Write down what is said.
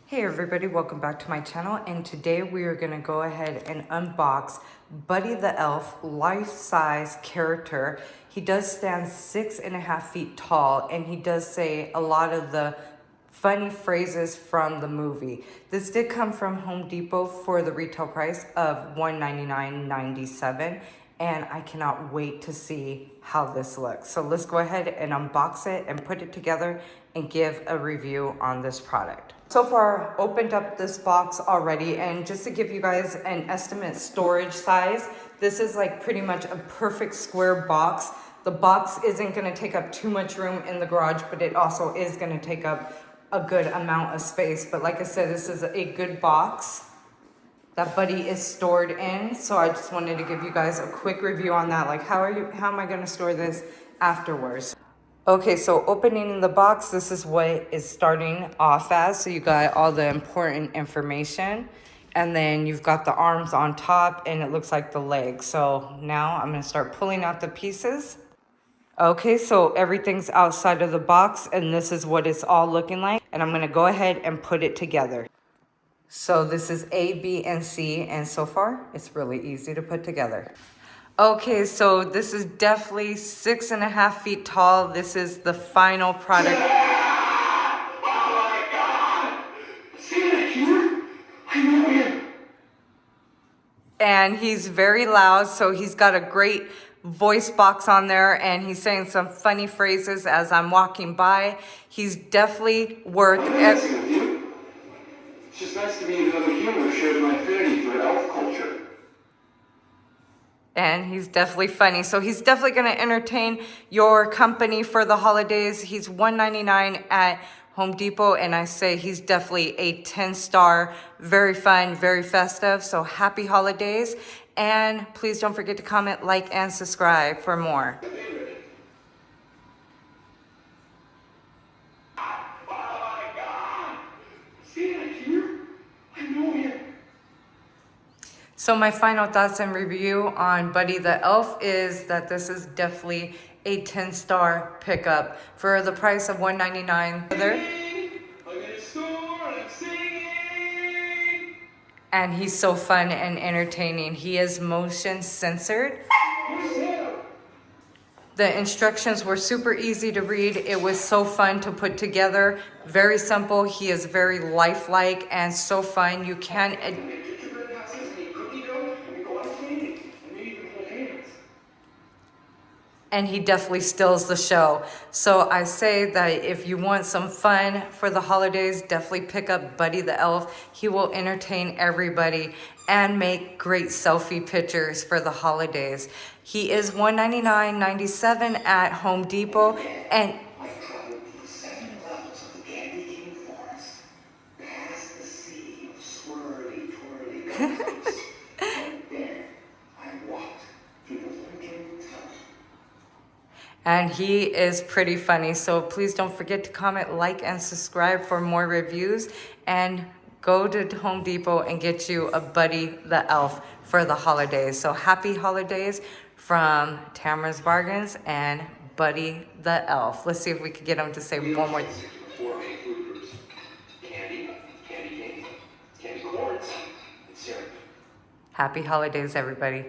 Hey everybody, welcome back to my channel, and today we are going to go ahead and unbox Buddy the Elf life-size character. He does stand 6.5 feet tall, and he does say a lot of the funny phrases from the movie. This did come from Home Depot for the retail price of $199.97, and I cannot wait to see how this looks. So let's go ahead and unbox it and put it together and give a review on this product. So far, opened up this box already, and just to give you guys an estimate storage size, this is like pretty much a perfect square box. The box isn't gonna take up too much room in the garage, but it also is gonna take up a good amount of space. But like I said, this is a good box that Buddy is stored in. So I just wanted to give you guys a quick review on that. Like how am I gonna store this afterwards? Okay, so opening the box, this is what is starting off as. So you got all the important information, and then you've got the arms on top, and it looks like the legs. So now I'm gonna start pulling out the pieces. Okay, so everything's outside of the box, and this is what it's all looking like. And I'm gonna go ahead and put it together. So this is A, B, and C, and so far, it's really easy to put together. Okay, so this is definitely 6.5 feet tall. This is the final product. Oh my God! See that here? I know him. And he's very loud, so he's got a great voice box on there, and he's saying some funny phrases as I'm walking by. He's definitely worth it. It's just nice to meet another human who shares my affinity for elf culture. And he's definitely funny. So he's definitely going to entertain your company for the holidays. He's $199 at Home Depot. And I say he's definitely a 10-star, very fun, very festive. So happy holidays. And please don't forget to comment, like, and subscribe for more. Oh my God! See that here? I know him. So my final thoughts and review on Buddy the Elf is that this is definitely a 10-star pickup for the price of $199. I'm in a store, I'm singing. And he's so fun and entertaining. He is motion censored. The instructions were super easy to read. It was so fun to put together. Very simple. He is very lifelike and so fun. You can... And he definitely steals the show. So I say that if you want some fun for the holidays, definitely pick up Buddy the Elf. He will entertain everybody and make great selfie pictures for the holidays. He is $199.97 at Home Depot. And And he is pretty funny. So please don't forget to comment, like, and subscribe for more reviews. And go to Home Depot and get you a Buddy the Elf for the holidays. So happy holidays from Tamara's Bargains and Buddy the Elf. Let's see if we can get him to say one more. Happy holidays, everybody.